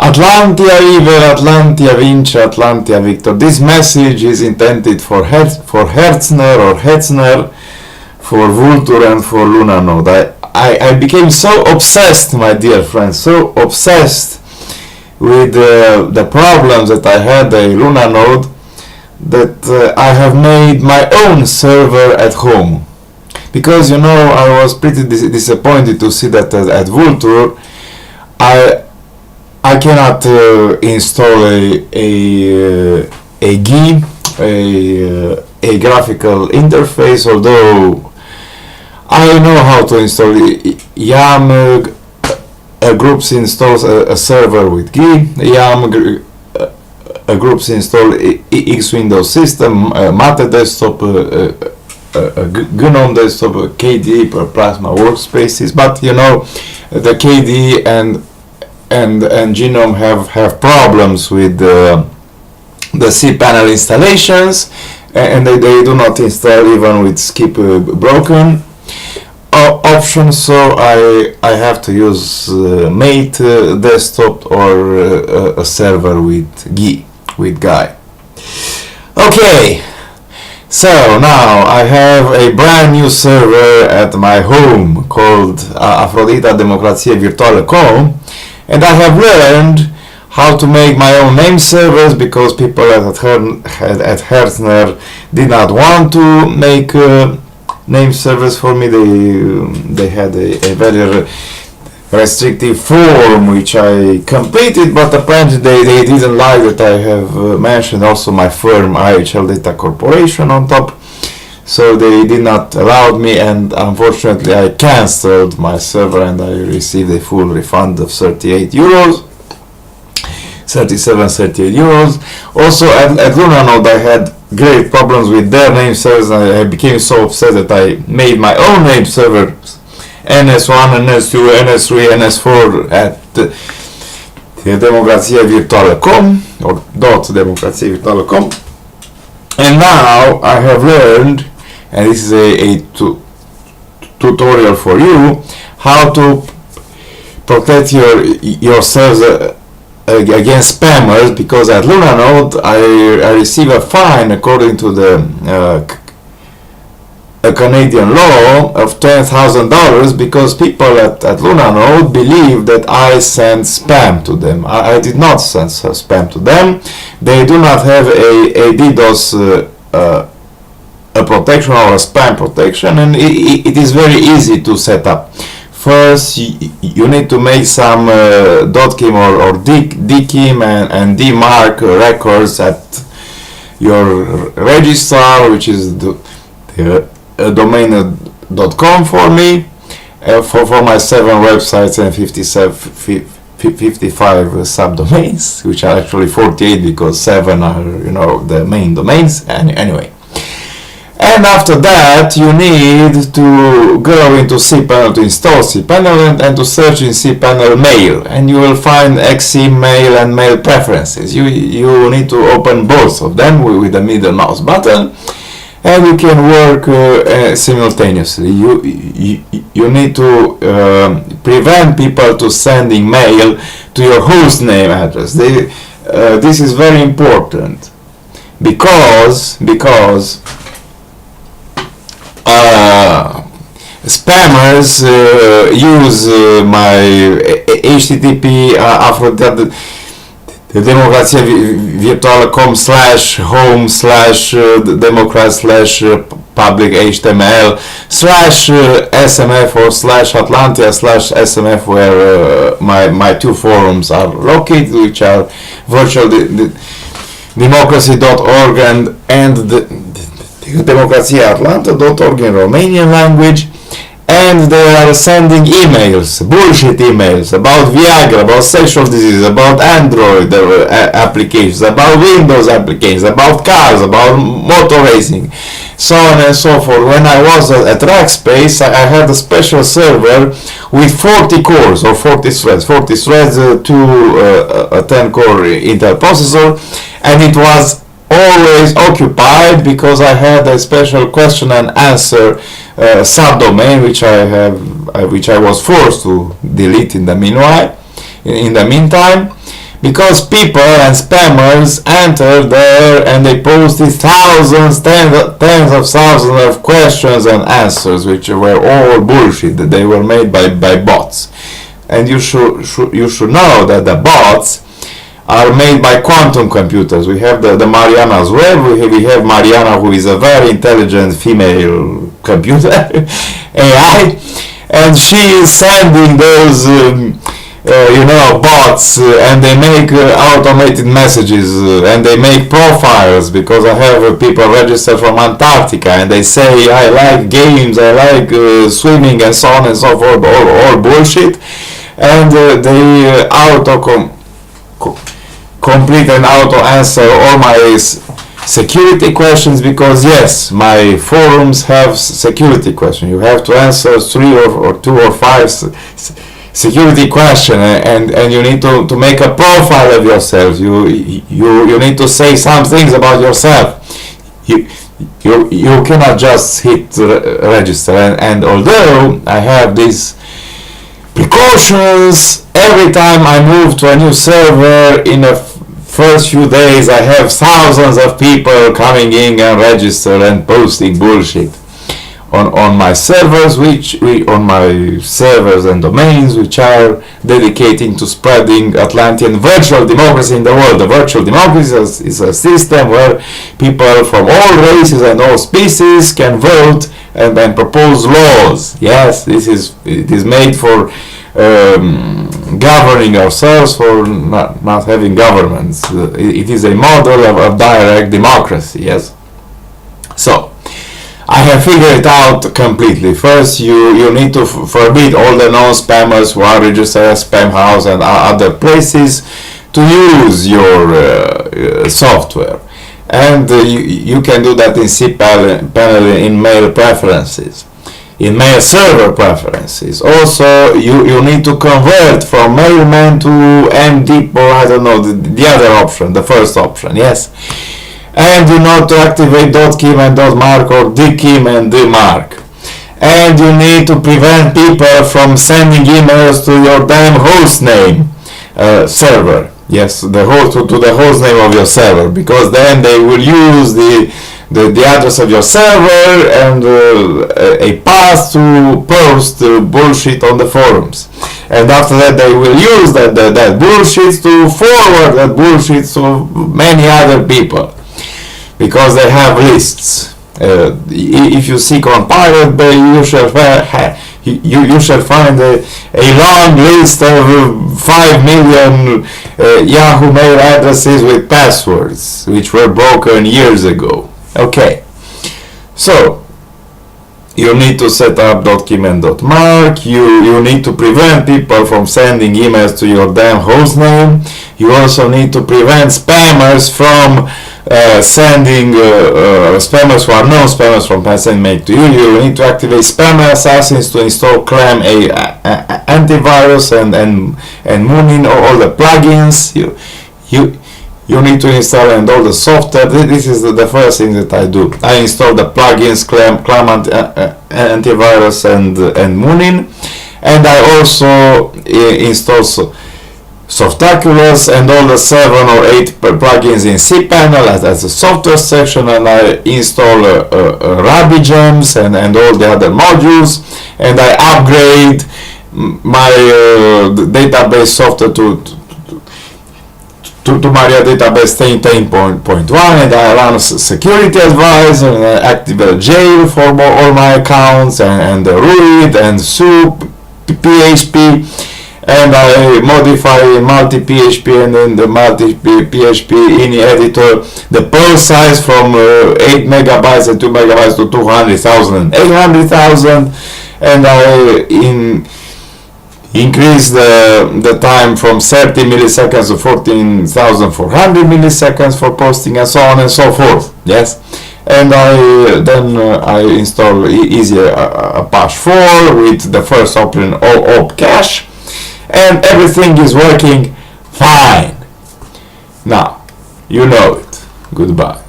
Atlantia Iver, Atlantia Vince, Atlantia Victor. This message is intended for hetzner or hetzner, for vultur and for lunanode. I became so obsessed, my dear friends, so obsessed with the problems that I had a lunanode that I have made my own server at home. Because, you know, I was pretty disappointed to see that at vultur I cannot install a GUI, a graphical interface, although I know how to install YAM groups installs a server with GUI, YAM groups install X Windows system, Mate desktop, GNOME desktop, KDE per Plasma workspaces, but you know the KDE and GNOME have problems with the cPanel installations, and they do not install even with skip broken options, so I have to use Mate desktop or a server with GUI, Okay, so now I have a brand new server at my home called Afrodita Democrație Virtuală.com, and I have learned how to make my own name servers because people at Hetzner did not want to make name servers for me. They had a very restrictive form which I completed, but apparently they didn't like that I have mentioned also my firm IHL Data Corporation on top, so they did not allow me, and unfortunately I cancelled my server and I received a full refund of 38 euros. 38 euros. Also at lunanode I had great problems with their name servers, and I became so upset that I made my own name server, NS1, NS2, NS3, NS4 at democrațiavirtuală.com or .democrațiavirtuală.com, and now I have learned, and this is a tutorial for you, how to protect yourselves against spammers, because at lunanode I receive a fine according to the a Canadian law of $10,000 because people at lunanode believe that I sent spam to them. I did not send spam to them. They do not have a DDoS a protection or a spam protection, and it is very easy to set up. First, you need to make some .kim or DKIM and DMARC records at your registrar, which is the domain.com for me, for my 7 websites and 55 subdomains, which are actually 48 because 7 are, you know, the main domains. And anyway, and after that you need to go into cPanel to install cPanel and to search in cPanel mail, and you will find XC mail and mail preferences. You need to open both of them with the middle mouse button, and you can work simultaneously. You need to prevent people to sending mail to your host name address. This is very important because spammers use my HTTP Afrodita democrațiavirtuală.com/home/democrat/public HTML /SMF or /Atlantia/SMF, where my 2 forums are located, which are virtualdemocracy.org and democrațiaatlanta.org in Romanian language, and they are sending emails, bullshit emails about Viagra, about sexual disease, about Android applications, about Windows applications, about cars, about motor racing, so on and so forth. When I was at Rackspace, I had a special server with 40 cores or 40 threads to a 10-core Intel processor, and it was always occupied because I had a special question and answer subdomain which I was forced to delete in the meantime, because people and spammers entered there and they posted thousands, tens of thousands of questions and answers, which were all bullshit, that they were made by bots. And you should know that the bots are made by quantum computers. We have the Mariana's Web, we have Mariana, who is a very intelligent female computer, AI, and she is sending those bots, and they make automated messages, and they make profiles, because I have people registered from Antarctica, and they say, I like games, I like swimming, and so on and so forth, all bullshit, and they complete and auto-answer all my security questions, because yes, my forums have security questions. You have to answer 3 or 2 or 5 security question, and you need to make a profile of yourself. You need to say some things about yourself. You cannot just hit register, and although I have these precautions, every time I move to a new server, in the first few days I have thousands of people coming in and register and posting bullshit on my servers, on my servers and domains, which are dedicating to spreading Atlantean virtual democracy in the world. The virtual democracy is a system where people from all races and all species can vote and propose laws. Yes, it is made for governing ourselves, for not having governments. It is a model of direct democracy. Yes. So I have figured it out completely. First, you need to forbid all the non-spammers who are registered as Spam House and other places to use your software. And you can do that in cPanel in mail preferences, in mail server preferences. Also, you need to convert from mailman to mdep, or I don't know, the other option, the first option, yes. And you know to activate .kim and .mark, or dkim and dmark. And you need to prevent people from sending emails to your damn hostname server. Yes, to the host name of your server, because then they will use the address of your server and a path to post bullshit on the forums. And after that they will use that bullshit to forward that bullshit to many other people, because they have lists. If you seek on Pirate Bay, you shall find a long list of 5 million Yahoo mail addresses with passwords, which were broken years ago. Okay, so you need to set up .kim and .mark. You need to prevent people from sending emails to your damn hostname. You also need to prevent spammers from sending spammers who are non-spammers from sending mail to you. You need to activate Spammer Assassins to install Clam antivirus and Moonin, all the plugins. You need to install and all the software. This is the first thing that I do. I install the plugins, Clam antivirus and Moonin, and I also install Softaculous and all the 7 or 8 plugins in cPanel as a software section, and I install RabbitGems and all the other modules, and I upgrade my database software to Maria Database 10.1, and I run Security Advisor, and I activate jail for all my accounts, and Ruid and Soup PHP, and I modify multi-PHP, and in the multi-PHP ini editor the post size from 8 megabytes and 2 megabytes to 200,000 and 800,000, and I increase the time from 30 milliseconds to 14,400 milliseconds for posting, and so on and so forth. Yes, and I install Apache 4 with the first option op cache, and everything is working fine. Now you know it. Goodbye.